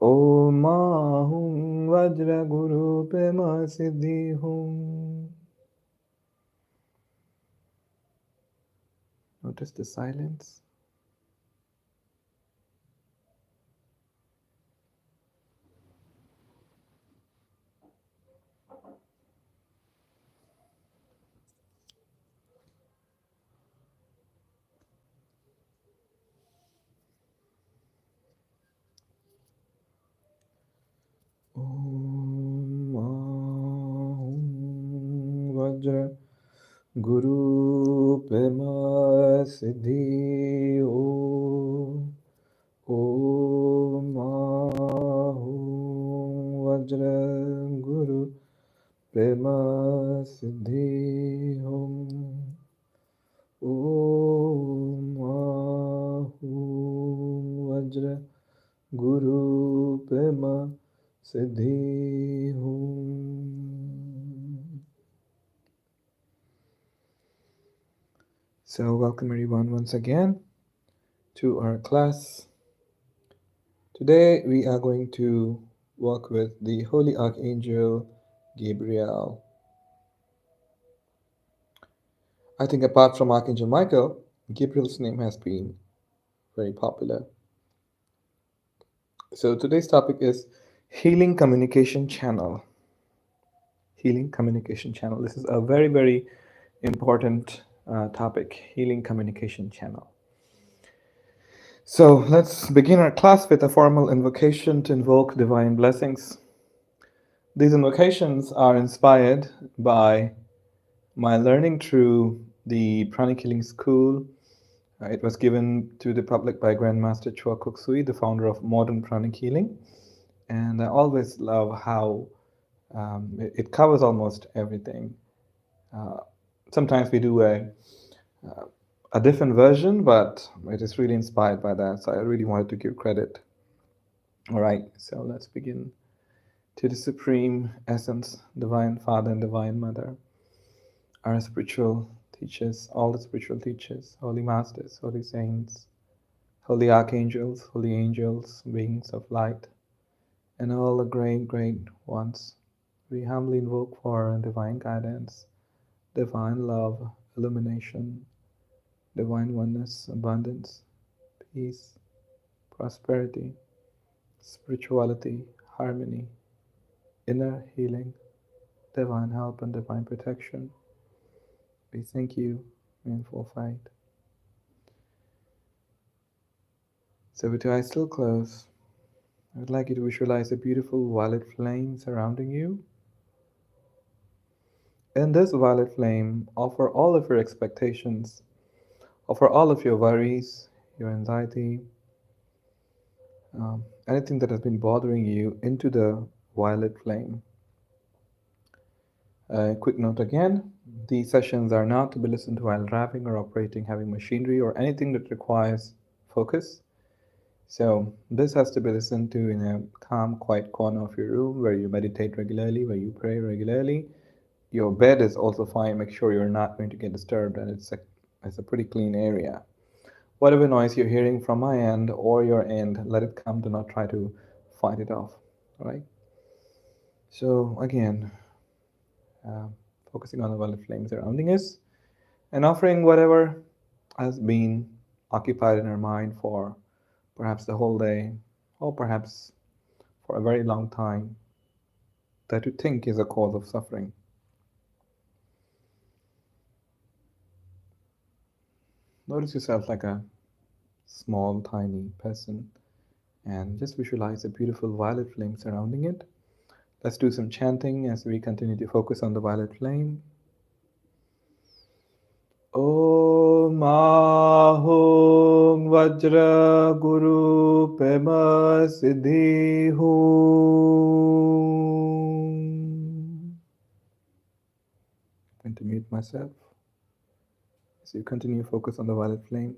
Om Ahum Vajra Guru Pema Siddhi Hum. Notice the silence. Om Ahum Vajra Guru Pema Siddhi Om. Om Ahum Vajra Guru Pema Siddhi Om. Om Ahum Vajra Guru Pema Siddhi Hum. So, welcome everyone once again to our class. Today we are going to work with the Holy Archangel Gabriel. I think apart from Archangel Michael, Gabriel's name has been very popular. So today's topic is healing communication channel. Healing communication channel. This is a very, very important topic, healing communication channel. So let's begin our class with a formal invocation to invoke divine blessings. These invocations are inspired by my learning through the Pranic Healing School. It was given to the public by Grandmaster Chua Kok Sui, the founder of modern pranic healing. And I always love how it covers almost everything. Uh, Sometimes we do a different version, but it is really inspired by that. So I really wanted to give credit. All right, so let's begin. To the Supreme Essence, Divine Father and Divine Mother, our spiritual teachers, all the spiritual teachers, holy masters, holy saints, holy archangels, holy angels, beings of light, and all the great, great ones. We humbly invoke for divine guidance, divine love, illumination, divine oneness, abundance, peace, prosperity, spirituality, harmony, inner healing, divine help, and divine protection. We thank you in full fight. So with your eyes still closed, I would like you to visualize a beautiful violet flame surrounding you. In this violet flame, offer all of your expectations, offer all of your worries, your anxiety, anything that has been bothering you into the violet flame. Quick note again, these sessions are not to be listened to while driving or operating heavy machinery or anything that requires focus. So this has to be listened to in a calm, quiet corner of your room where you meditate regularly, where you pray regularly. Your bed is also fine. Make sure you're not going to get disturbed, and it's a pretty clean area. Whatever noise you're hearing from my end or your end, let it come. Do not try to fight it off. All right. So again, uh, focusing on the violet flame surrounding us and offering whatever has been occupied in our mind for perhaps the whole day, or perhaps for a very long time, that you think is a cause of suffering. Notice yourself like a small, tiny person and just visualize a beautiful violet flame surrounding it. Let's do some chanting as we continue to focus on the violet flame. Om Ahum Vajra Guru Pema Siddhi Hum. I'm going to mute myself as you continue to focus on the violet flame.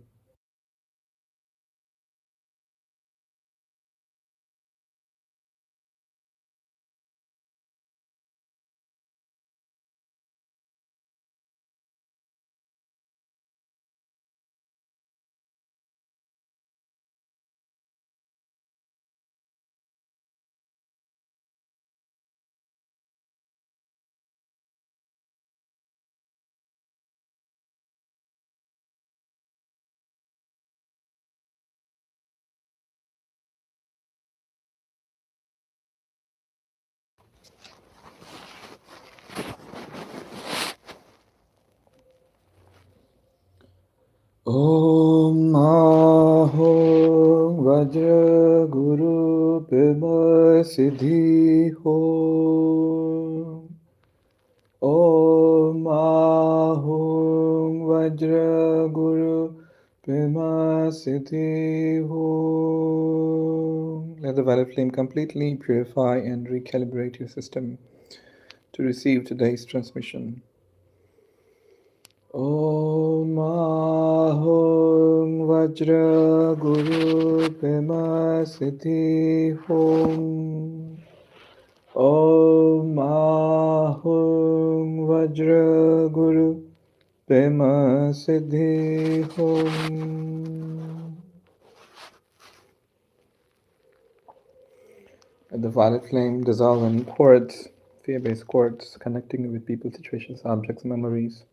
Om Ahom Vajra Guru Pema Siddhi Ho. Om Ahom Vajra Guru Pema Siddhi Ho. Let the violet flame completely purify and recalibrate your system to receive today's transmission. Om Ahom Vajra Guru Pema Siddhi Hom. Om Ahom Vajra Guru Pema Siddhi Hom. Let the violet flame dissolve in quartz, fear-based quartz, connecting with people, situations, objects, memories,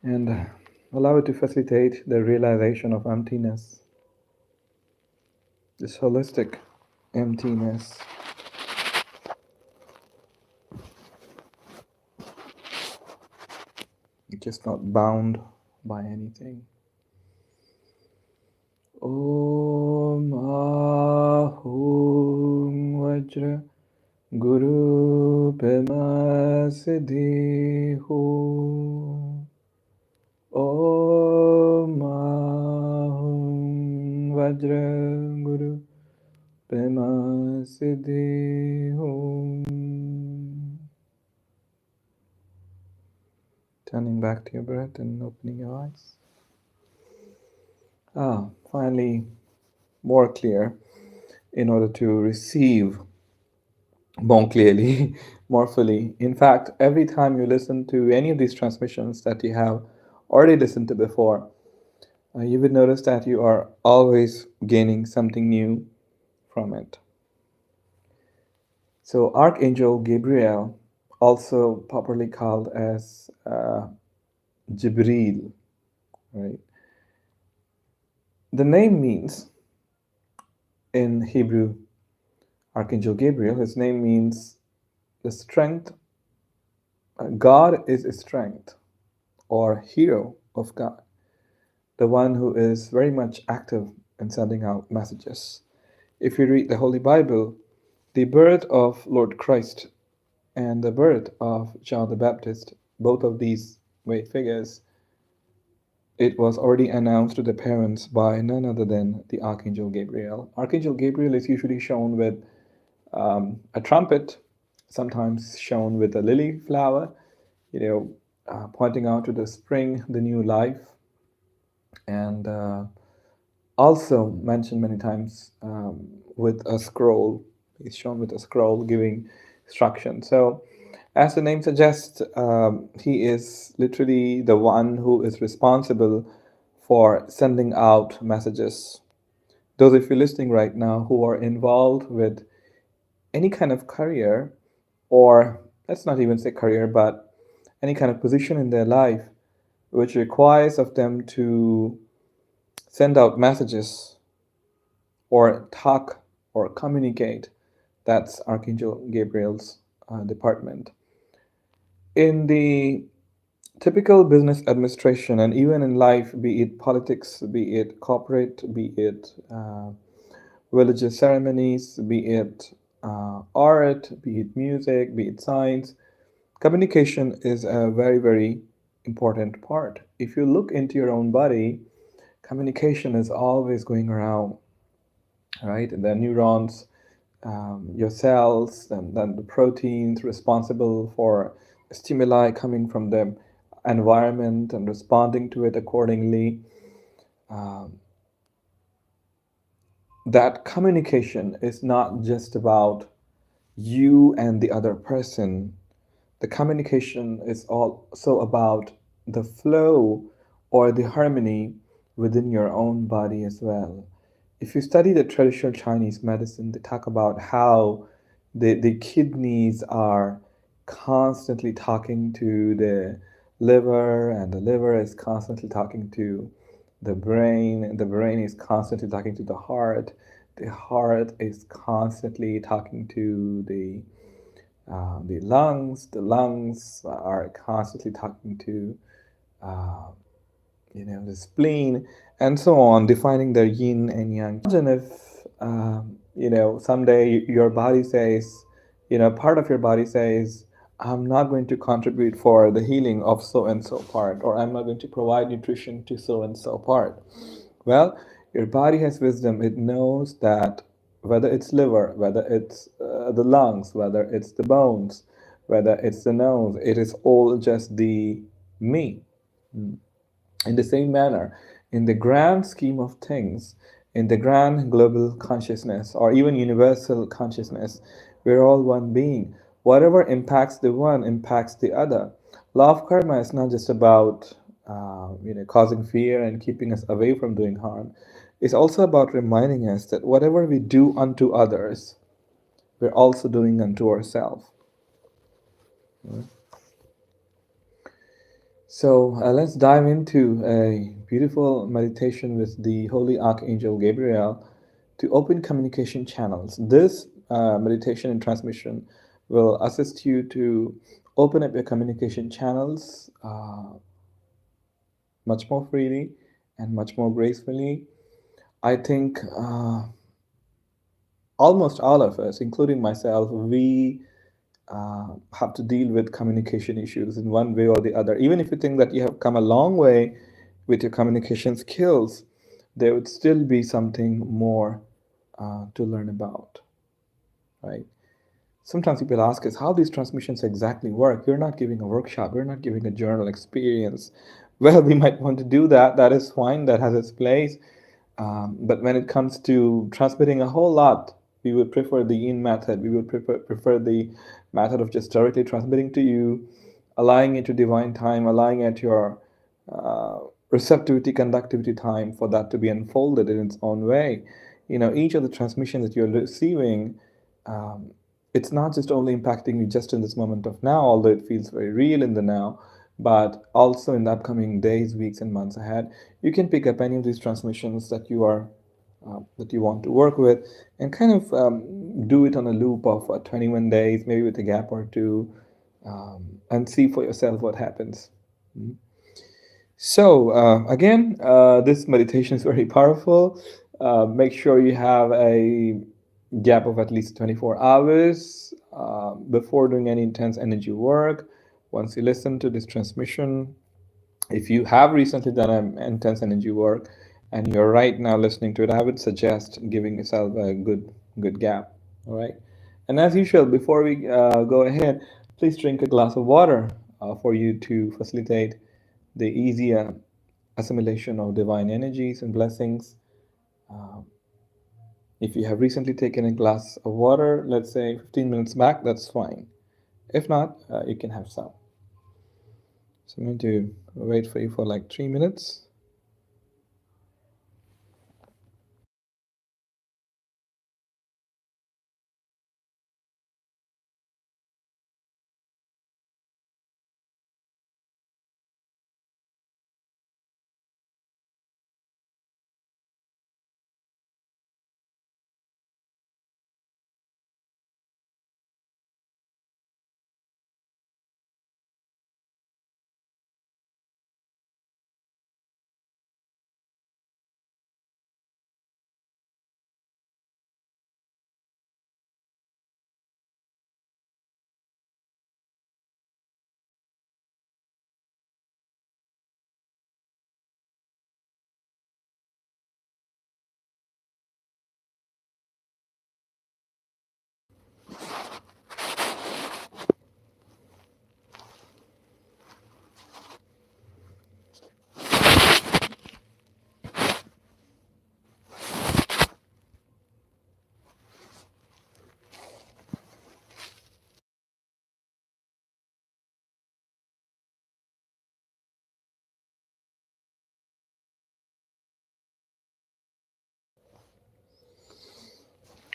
and allow it to facilitate the realization of emptiness, this holistic emptiness. Just not bound by anything. Om Ahum Vajra Guru Pema Siddhi Ho. Om Ahum Vajra Guru Pema Siddhi Ho. Turning back to your breath and opening your eyes. Finally, more clear in order to receive more clearly, more fully. In fact, every time you listen to any of these transmissions that you have already listened to before, you would notice that you are always gaining something new from it. So, Archangel Gabriel, also popularly called as Jibril, right? The name means, in Hebrew, Archangel Gabriel, his name means the strength. God is a strength or hero of God, the one who is very much active in sending out messages. If you read the Holy Bible, the birth of Lord Christ and the birth of John the Baptist, both of these great figures, it was already announced to the parents by none other than the Archangel Gabriel. Archangel Gabriel is usually shown with a trumpet, sometimes shown with a lily flower, pointing out to the spring, the new life, and also mentioned many times with a scroll. He's shown with a scroll giving instruction. So, as the name suggests, he is literally the one who is responsible for sending out messages. Those of you listening right now who are involved with any kind of career, or let's not even say career, but any kind of position in their life which requires of them to send out messages or talk or communicate, that's Archangel Gabriel's department. In the typical business administration and even in life, be it politics, be it corporate, be it religious ceremonies, be it art, be it music, be it science, communication is a very, very important part. If you look into your own body, communication is always going around, right? And the neurons, your cells, and then the proteins responsible for stimuli coming from the environment and responding to it accordingly. Um, that communication is not just about you and the other person. The communication is also about the flow or the harmony within your own body as well. If you study the traditional Chinese medicine, they talk about how the kidneys are constantly talking to the liver, and the liver is constantly talking to the brain, and the brain is constantly talking to the heart is constantly talking to the lungs are constantly talking to uh, the spleen, and so on, defining their yin and yang. Imagine if, someday your body says, part of your body says, I'm not going to contribute for the healing of so and so part, or I'm not going to provide nutrition to so and so part. Well, your body has wisdom. It knows that whether it's liver, whether it's the lungs, whether it's the bones, whether it's the nose, it is all just the me. In the same manner, in the grand scheme of things, in the grand global consciousness, or even universal consciousness, we're all one being. Whatever impacts the one impacts the other. Law of karma is not just about causing fear and keeping us away from doing harm. It's also about reminding us that whatever we do unto others, we're also doing unto ourselves. So let's dive into a beautiful meditation with the Holy Archangel Gabriel to open communication channels. This meditation and transmission will assist you to open up your communication channels much more freely and much more gracefully. I think almost all of us, including myself, we have to deal with communication issues in one way or the other. Even if you think that you have come a long way with your communication skills, there would still be something more to learn about, right? Sometimes people ask us how these transmissions exactly work. We're not giving a workshop, we're not giving a journal experience. Well, we might want to do that. That is fine, that has its place. But when it comes to transmitting a whole lot, we would prefer the yin method. We would prefer the method of just directly transmitting to you, allowing it to divine time, allowing it your uh, receptivity, conductivity time for that to be unfolded in its own way. Each of the transmissions that you're receiving, um, it's not just only impacting you just in this moment of now, although it feels very real in the now, but also in the upcoming days, weeks, and months ahead. You can pick up any of these transmissions that you want to work with, and kind of do it on a loop of 21 days, maybe with a gap or two, and see for yourself what happens. Mhm. So again, this meditation is very powerful. Make sure you have a gap of at least 24 hours before doing any intense energy work. Once you listen to this transmission, if you have recently done an intense energy work and you're right now listening to it, I would suggest giving yourself a good gap. All right. And as usual, before we go ahead, please drink a glass of water for you to facilitate the easier assimilation of divine energies and blessings. Um, if you have recently taken a glass of water, let's say 15 minutes back, that's fine. If not, you can have some. So I'm going to wait for you for like 3 minutes.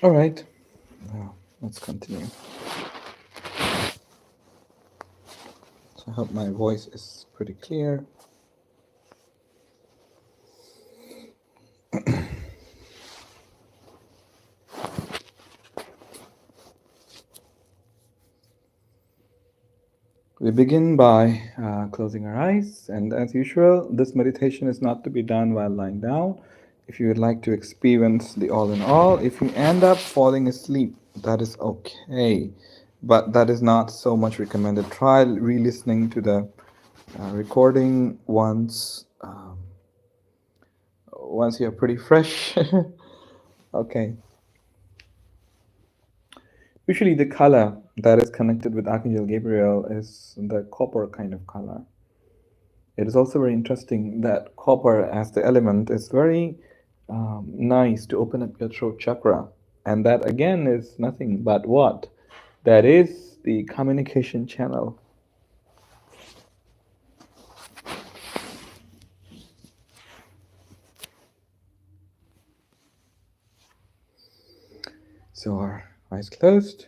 All right. Now, let's continue. So I hope my voice is pretty clear. We begin by closing our eyes, and as usual, this meditation is not to be done while lying down. If you would like to experience the all in all, if you end up falling asleep, that is okay, but that is not so much recommended. Try re listening to the recording once you're pretty fresh. Okay. Usually, the color that is connected with Archangel Gabriel is the copper kind of color. It is also very interesting that copper, as the element, is very nice to open up your throat chakra. And that again is nothing but what? That is the communication channel. So our eyes closed.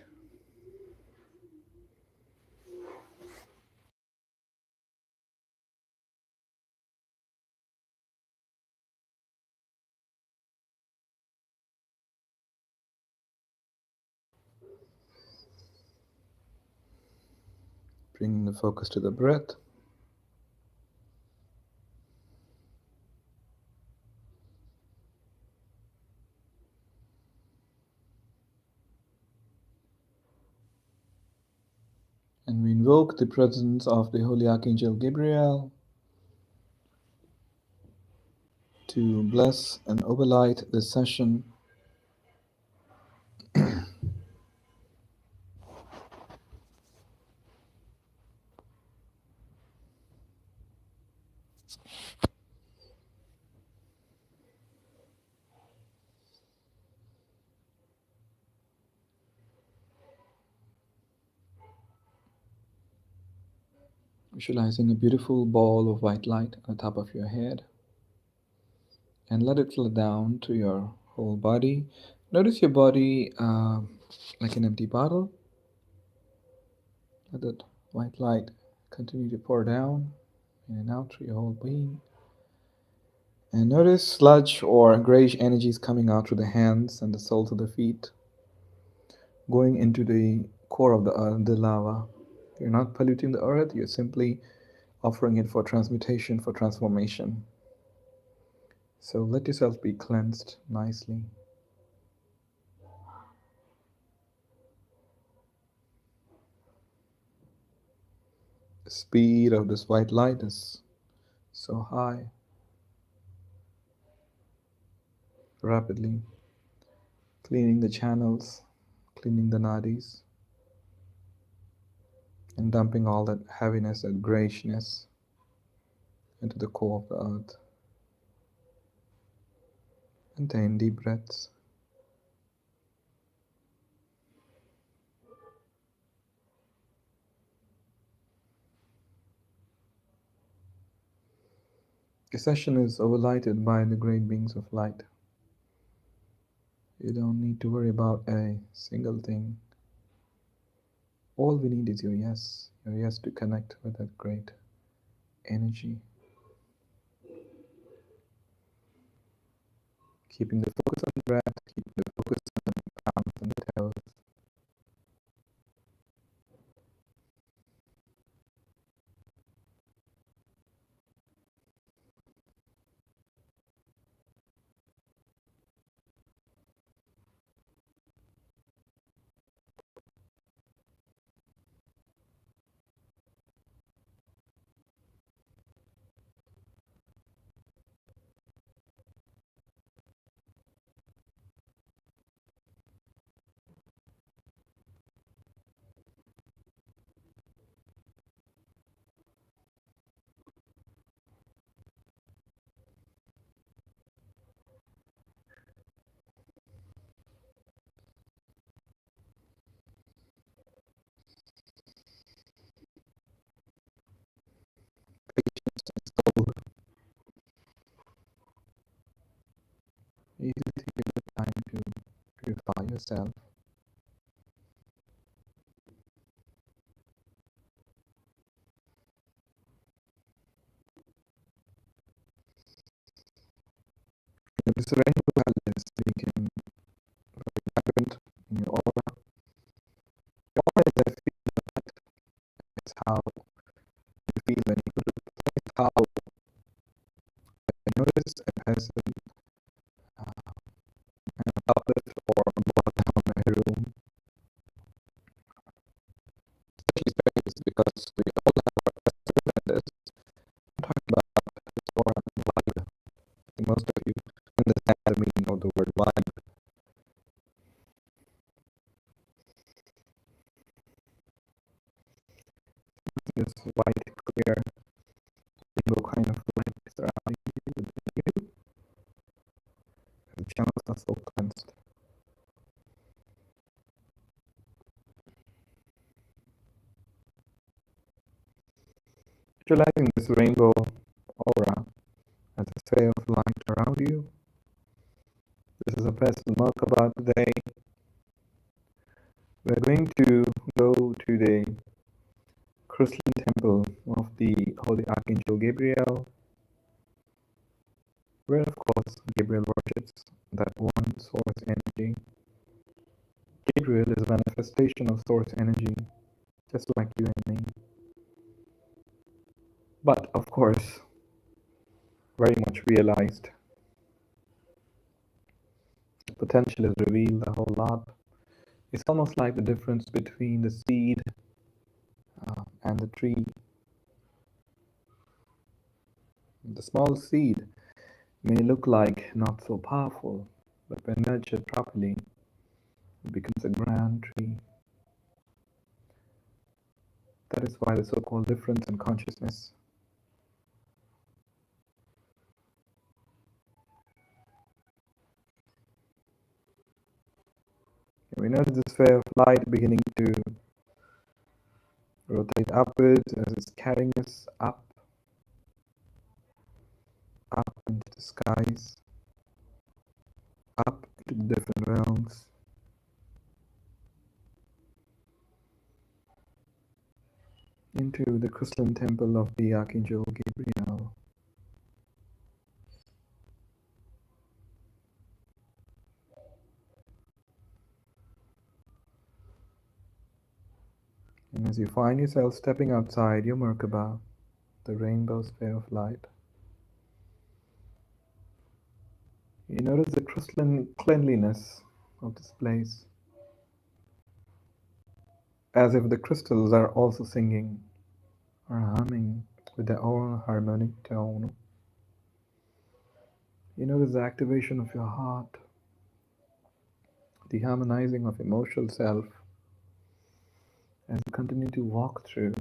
Bringing the focus to the breath. And we invoke the presence of the Holy Archangel Gabriel to bless and overlight this session. Visualizing a beautiful ball of white light on the top of your head, and let it flow down to your whole body. Notice your body like an empty bottle. Let that white light continue to pour down in and out through your whole being. And notice sludge or grayish energies coming out through the hands and the soles of the feet, going into the core of the lava. You're not polluting the earth, you're simply offering it for transmutation, for transformation. So let yourself be cleansed nicely. The speed of this white light is so high, rapidly cleaning the channels, cleaning the nadis, and dumping all that heaviness, that grayishness into the core of the earth. And then deep breaths. The session is overlighted by the great beings of light. You don't need to worry about a single thing. All we need is your yes to connect with that great energy. Keeping the focus on the breath, keeping the focus on the palms and the toes. Easily take the time to purify yourself. If it's rainbow colors, you can vibrant in your aura. Your aura is a field how you feel when you go to the place, how I notice a person kind of uplift or brought down my room, especially space, because we all have our experiences. I'm talking about or vibe. I think most of you understand the meaning of the word vibe. This white, clear, rainbow kind of light surrounding you, within you. The channels are so cleansed. Visualizing this rainbow aura as a sphere of light around you. This is a personal Merkaba today. We're going to go to the crystalline temple of the Holy Archangel Gabriel, where of course Gabriel worships that one source energy. Gabriel is a manifestation of source energy, just like you and me. But of course, very much realized. The potential is revealed a whole lot. It's almost like the difference between the seed and the tree. The small seed may look like not so powerful, but when nurtured properly, it becomes a grand tree. That is why the so-called difference in consciousness. We notice the sphere of light beginning to rotate upwards as it's carrying us up into the skies, up into the different realms. Into the crystalline temple of the Archangel Gabriel. And as you find yourself stepping outside your Merkaba, the rainbow sphere of light, you notice the crystalline cleanliness of this place, as if the crystals are also singing or humming with their own harmonic tone. You notice the activation of your heart, the harmonizing of emotional self, as you continue to walk through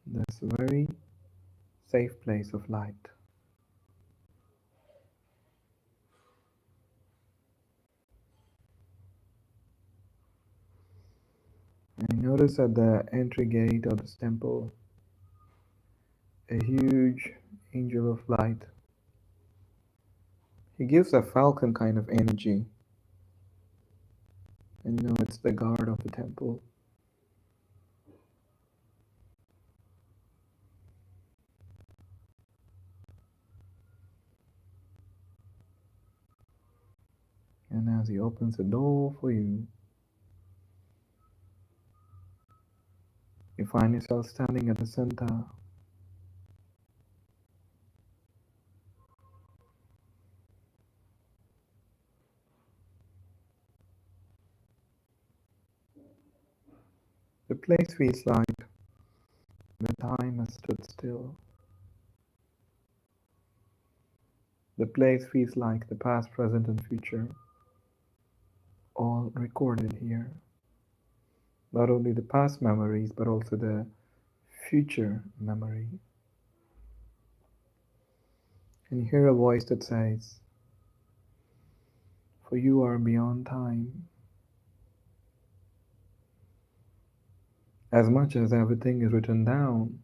this very safe place of light. And you notice at the entry gate of this temple, a huge angel of light. He gives a falcon kind of energy. And you know it's the guard of the temple. And as he opens the door for you, you find yourself standing at the center. The place feels like the time has stood still. The place feels like the past, present, and future, all recorded here. Not only the past memories, but also the future memory. And you hear a voice that says, "For you are beyond time." As much as everything is written down,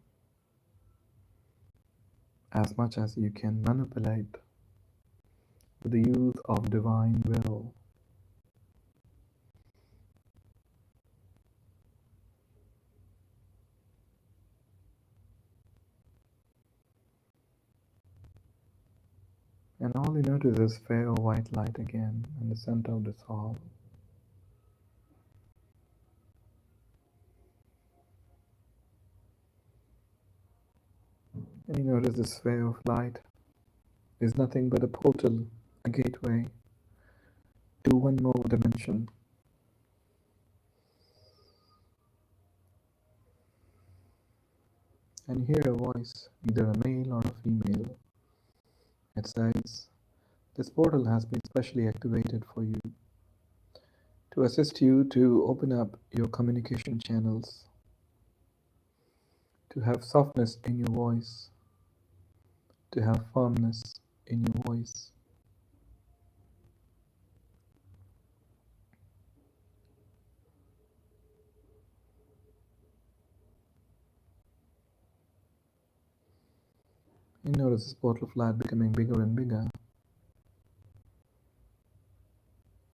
as much as you can manipulate with the use of divine will. And all you notice is fair white light again in the center of this hall. And you notice this sphere of light is nothing but a portal, a gateway to one more dimension. And you hear a voice, either a male or a female. It says, "This portal has been specially activated for you to assist you to open up your communication channels, to have softness in your voice, to have firmness in your voice." You notice this portal of light becoming bigger and bigger.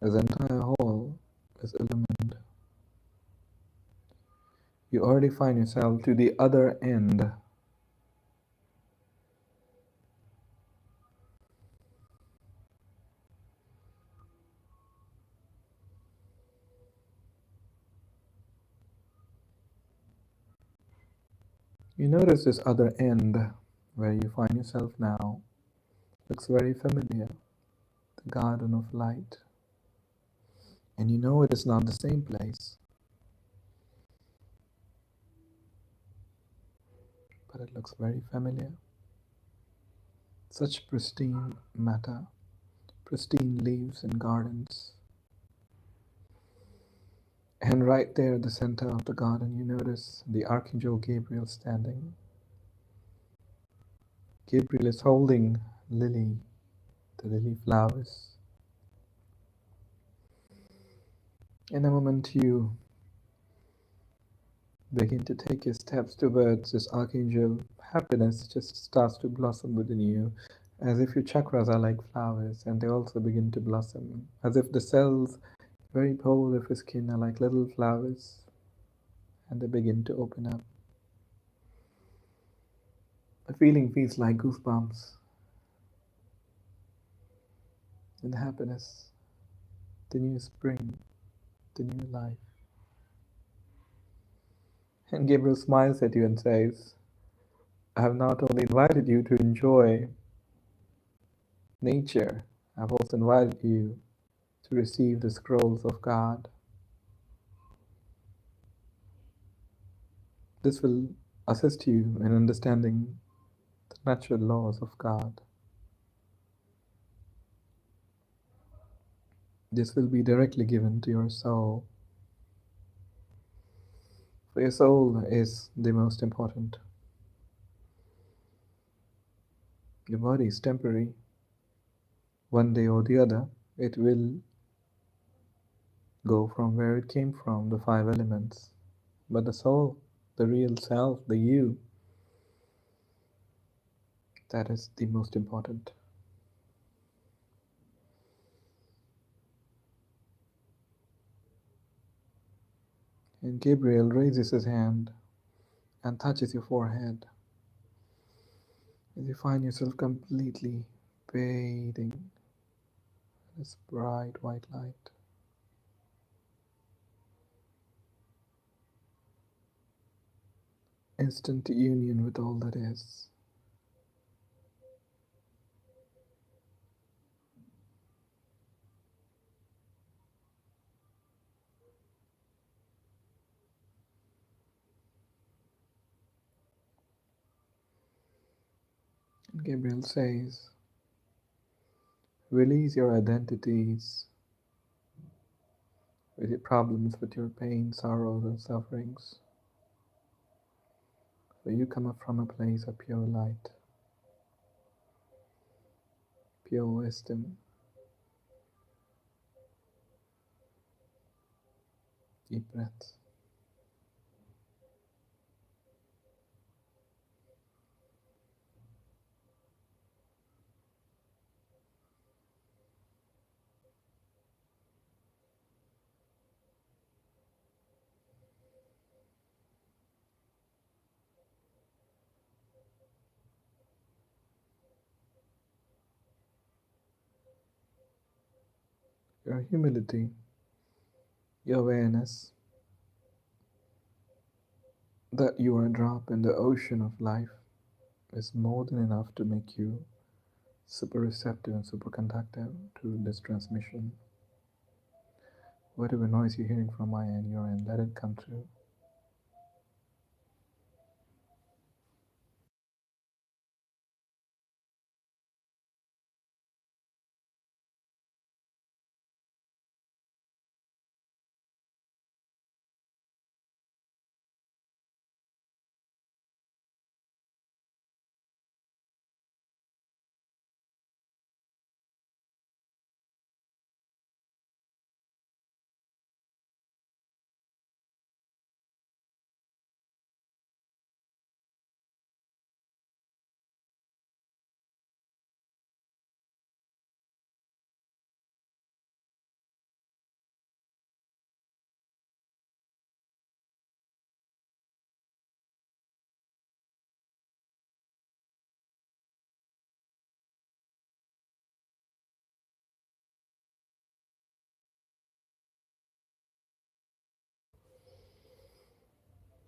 As the entire hall is illumined, you already find yourself to the other end. You notice this other end where you find yourself now looks very familiar, the garden of light. And you know it is not the same place, but it looks very familiar. Such pristine matter, pristine leaves and gardens. And right there at the center of the garden, you notice the Archangel Gabriel standing. Gabriel is holding lily, the lily flowers. In a moment, you begin to take your steps towards this archangel. Happiness just starts to blossom within you, as if your chakras are like flowers and they also begin to blossom, as if the cells, very pale of your skin, are like little flowers and they begin to open up. The feeling feels like goosebumps and happiness, the new spring, the new life. And Gabriel smiles at you and says, "I have not only invited you to enjoy nature, I've also invited you to receive the scrolls of God. This will assist you in understanding the natural laws of God. This will be directly given to your soul. For your soul is the most important. Your body is temporary. One day or the other, it will go from where it came from, the five elements. But the soul, the real self, the you, that is the most important." And Gabriel raises his hand and touches your forehead as you find yourself completely bathing in this bright white light. Instant union with all that is. And Gabriel says, "Release your identities with your problems, with your pain, sorrows, and sufferings. For you come up from a place of pure light, pure wisdom." Deep breaths. Your humility, your awareness that you are a drop in the ocean of life, is more than enough to make you super receptive and super conductive to this transmission. Whatever noise you're hearing from my end, your end, let it come through.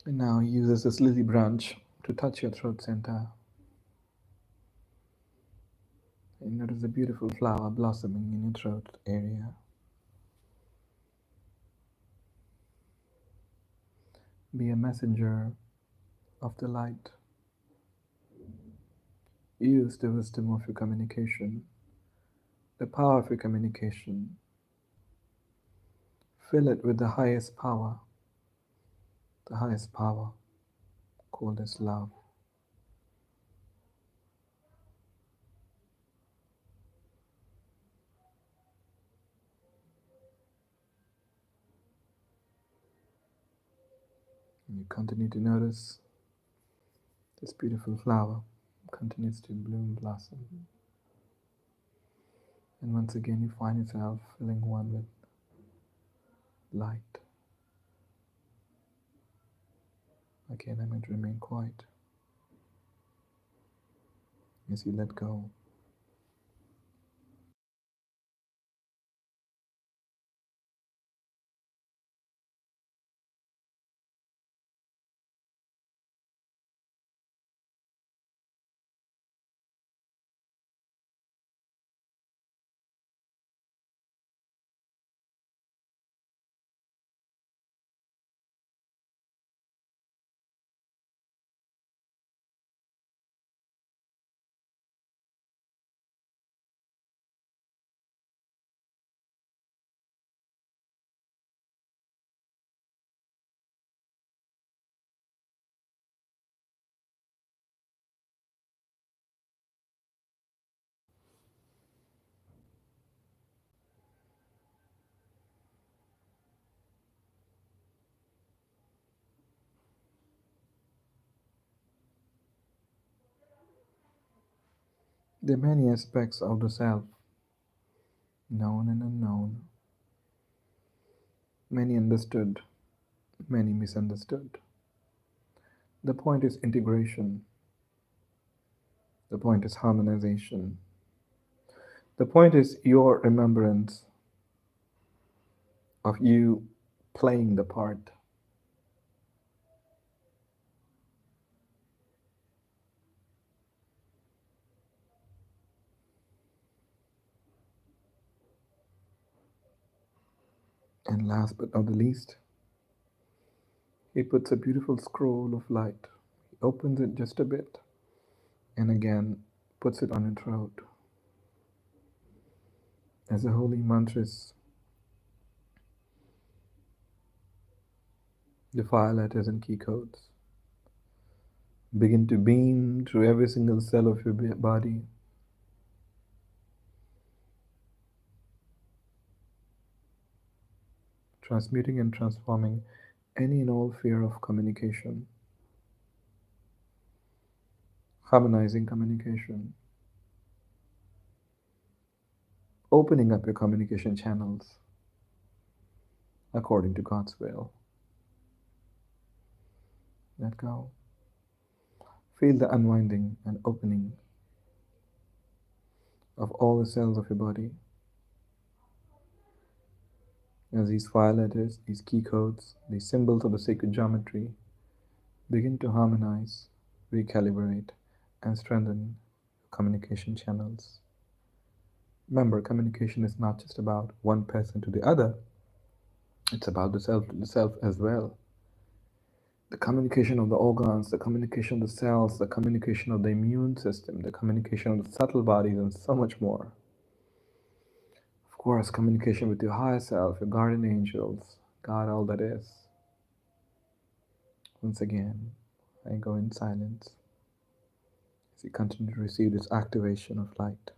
And now use this lily branch to touch your throat center. And notice a beautiful flower blossoming in your throat area. Be a messenger of the light. Use the wisdom of your communication, the power of your communication. Fill it with the highest power, called as love. And you continue to notice this beautiful flower continues to bloom, blossom. And once again, you find yourself filling one with light. Again, I might remain quiet as you let go. There are many aspects of the self, known and unknown, many understood, many misunderstood. The point is integration. The point is harmonization. The point is your remembrance of you playing the part. And last but not the least, he puts a beautiful scroll of light. He opens it just a bit and again puts it on your throat. As the holy mantras, the fire letters and key codes begin to beam through every single cell of your body, transmuting and transforming any and all fear of communication, harmonizing communication, opening up your communication channels according to God's will. Let go. Feel the unwinding and opening of all the cells of your body as these fire letters, these key codes, these symbols of the sacred geometry begin to harmonize, recalibrate, and strengthen communication channels. Remember, communication is not just about one person to the other, it's about the self to the self as well. The communication of the organs, the communication of the cells, the communication of the immune system, the communication of the subtle bodies, and so much more. Of course, communication with your higher self, your guardian angels, God, all that is. Once again, I go in silence as you continue to receive this activation of light.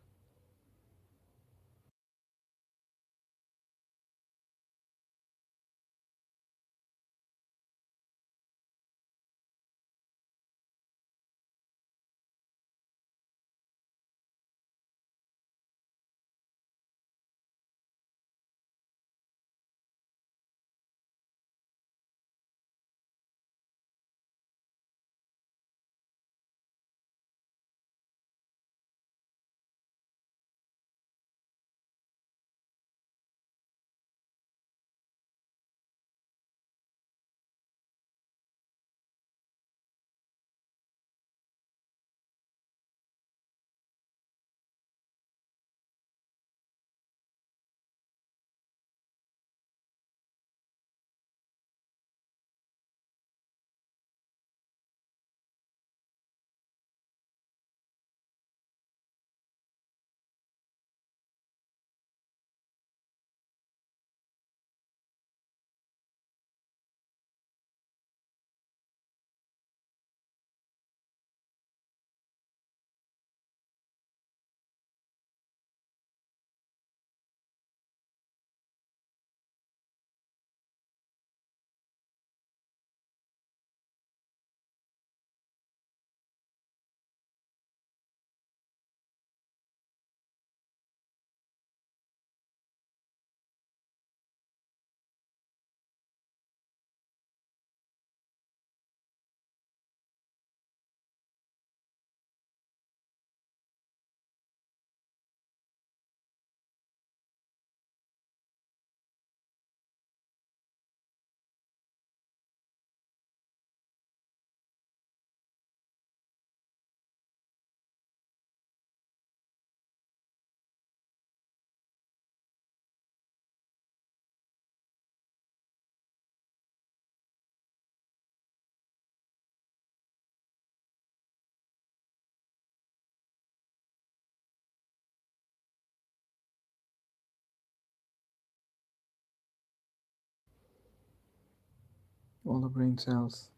All the brain cells,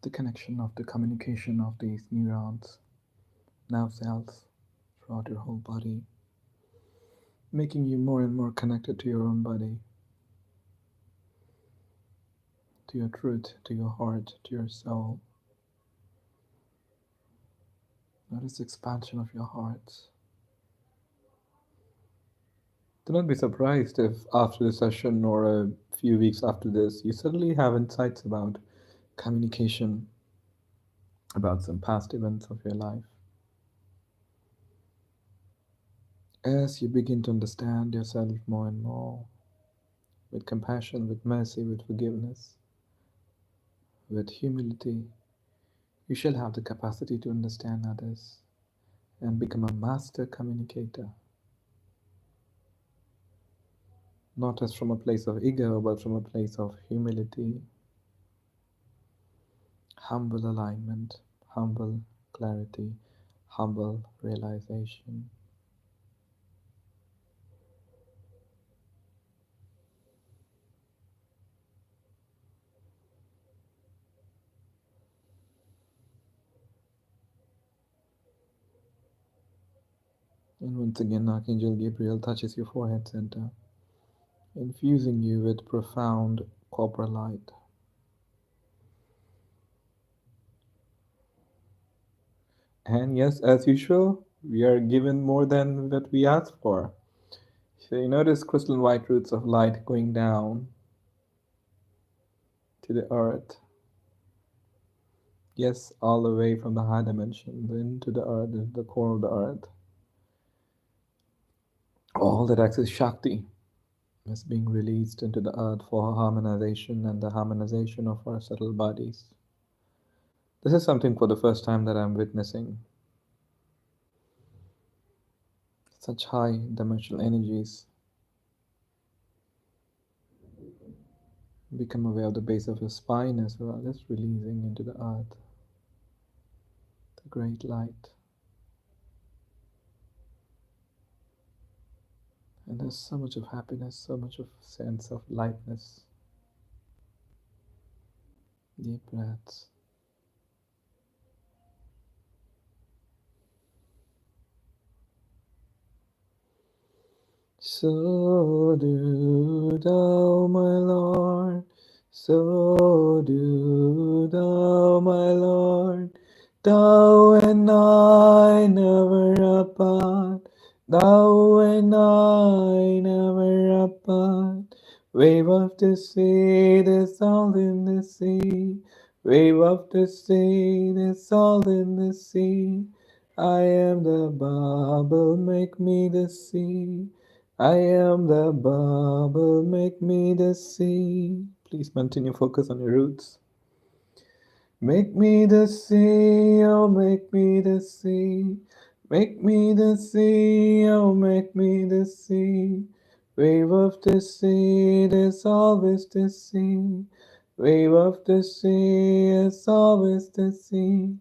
the connection of the communication of these neurons, nerve cells throughout your whole body, making you more and more connected to your own body, to your truth, to your heart, to your soul. Notice expansion of your heart. Do not be surprised if after the session or a few weeks after this, you suddenly have insights about communication, about some past events of your life. As you begin to understand yourself more and more, with compassion, with mercy, with forgiveness, with humility, you shall have the capacity to understand others and become a master communicator, not as from a place of ego, but from a place of humility, humble alignment, humble clarity, humble realization. And once again, Archangel Gabriel touches your forehead center, infusing you with profound copper light. And yes, as usual, we are given more than what we asked for. So you notice crystalline white roots of light going down to the earth. Yes, all the way from the high dimensions into the earth, into the core of the earth. All that excess Shakti is being released into the earth for harmonization and the harmonization of our subtle bodies. This is something for the first time that I'm witnessing. Such high dimensional energies become aware of the base of your spine as well, just releasing into the earth, the great light. And there's so much of happiness, so much of sense of lightness. Deep breaths. So do thou, my Lord, so do thou, my Lord, thou and I never apart, thou and I never apart. Wave of the sea, the salt in the sea, wave of the sea, the salt in the sea. I am the bubble, make me the sea. I am the bubble, make me the sea. Please continue focus on your roots. Make me the sea, oh, make me the sea. Make me the sea, oh, make me the sea. Wave of the sea, there's always the sea. Wave of the sea, it's always the sea.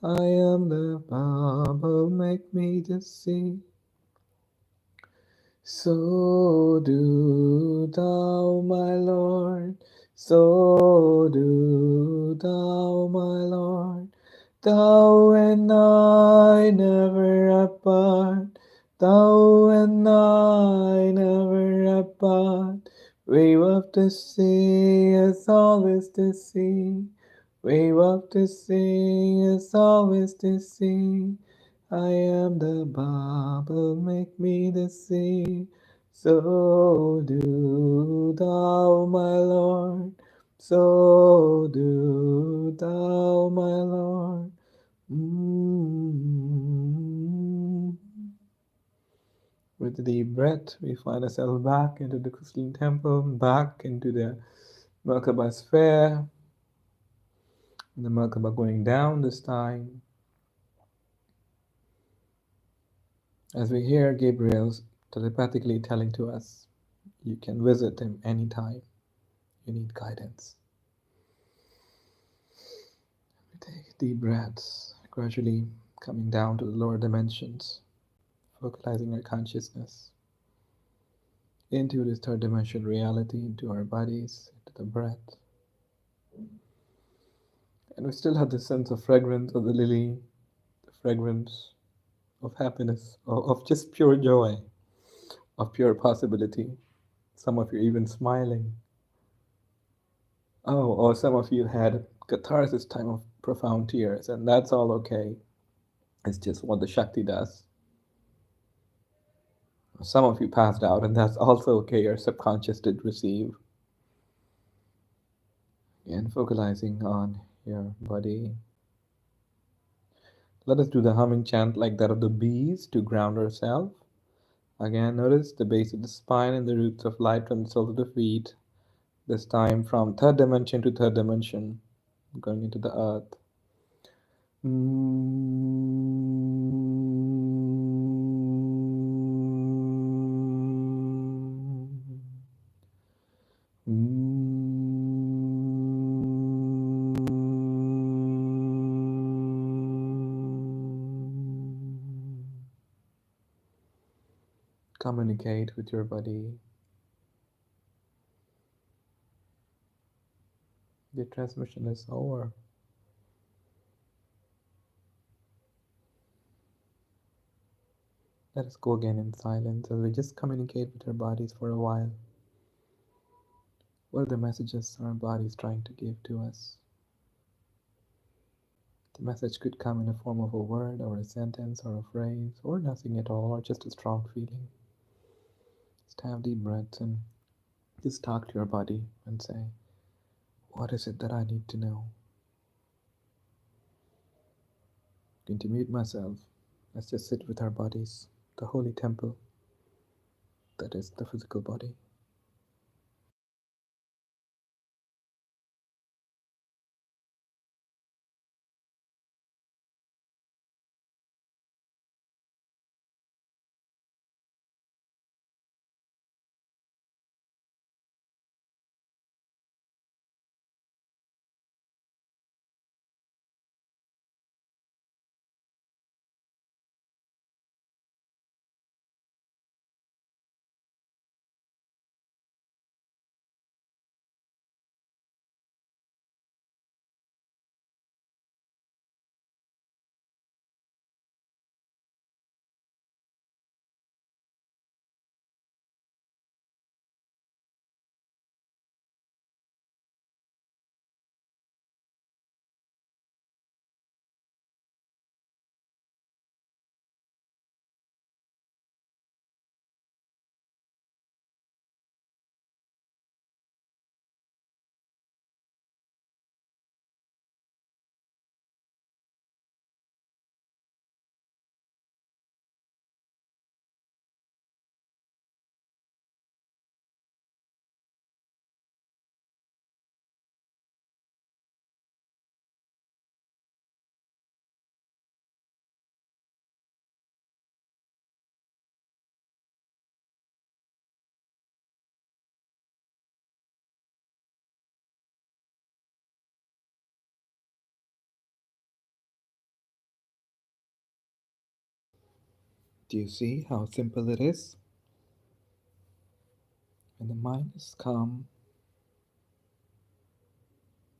I am the bubble, make me the sea. So do thou, my Lord, so do thou, my Lord, thou and I never apart, thou and I never apart. Wave of the sea is always the sea, wave of the sea is always the sea. I am the bubble, make me the sea. So do thou, my Lord. So do thou, my Lord. Mm. With a deep breath, we find ourselves back into the crystalline temple, back into the Merkaba sphere. The Merkaba going down this time. As we hear Gabriel telepathically telling to us, you can visit him anytime you need guidance. We take deep breaths, gradually coming down to the lower dimensions, focalizing our consciousness into this third dimension reality, into our bodies, into the breath. And we still have the sense of fragrance of the lily, the fragrance of happiness, of just pure joy, of pure possibility. Some of you even smiling. Oh, or some of you had catharsis time of profound tears, and that's all okay. It's just what the Shakti does. Some of you passed out, and that's also okay. Your subconscious did receive. And focalizing on your body. Let us do the humming chant like that of the bees to ground ourselves. Again, notice the base of the spine and the roots of light from the soles of the feet. This time from third dimension to third dimension, going into the earth. Communicate with your body. The transmission is over. Let us go again in silence as we just communicate with our bodies for a while. What are the messages our bodies trying to give to us? The message could come in the form of a word or a sentence or a phrase or nothing at all or just a strong feeling. Just have deep breaths and just talk to your body and say, what is it that I need to know? I'm going to mute myself. Let's just sit with our bodies, the holy temple that is the physical body. Do you see how simple it is? When the mind is calm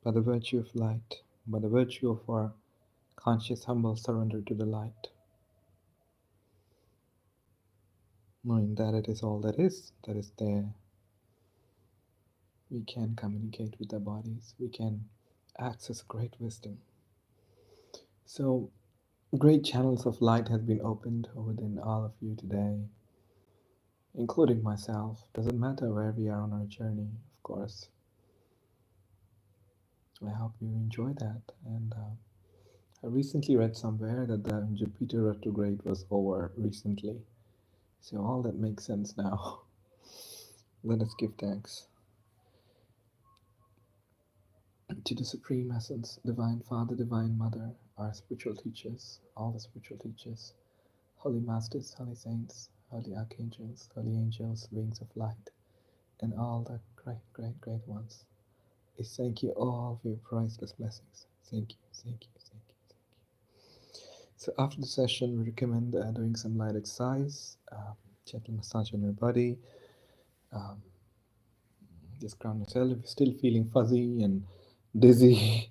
by the virtue of light, by the virtue of our conscious, humble surrender to the light, knowing that it is all that is there, we can communicate with our bodies, we can access great wisdom. So, great channels of light has been opened within all of you today, including myself. Doesn't matter where we are on our journey, of course. I hope you enjoy that. And I recently read somewhere that the Jupiter retrograde was over recently. So all that makes sense now. Let us give thanks to the Supreme Essence, Divine Father, Divine Mother, our spiritual teachers, all the spiritual teachers, Holy Masters, Holy Saints, Holy Archangels, Holy Angels, Beings of Light, and all the great, great, great ones. I thank you all for your priceless blessings. Thank you, thank you, thank you, thank you. So after the session, we recommend doing some light exercise, gentle massage on your body. Um, just ground yourself. If you're still feeling fuzzy and dizzy,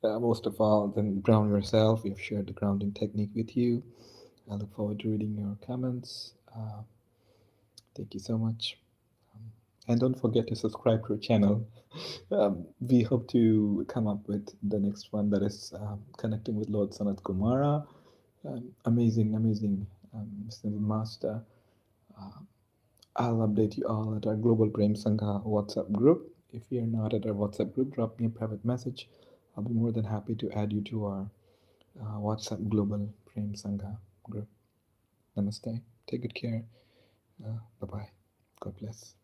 most of all, then ground yourself. We have shared the grounding technique with you. I look forward to reading your comments. Thank you so much. Um, and don't forget to subscribe to our channel. We hope to come up with the next one that is connecting with Lord Sanat Kumara. Amazing, amazing master. Uh, I'll update you all at our Global Prem Sangha WhatsApp group. If you're not at our WhatsApp group, drop me a private message. I'll be more than happy to add you to our WhatsApp Global Prem Sangha group. Namaste. Take good care. Bye bye. God bless.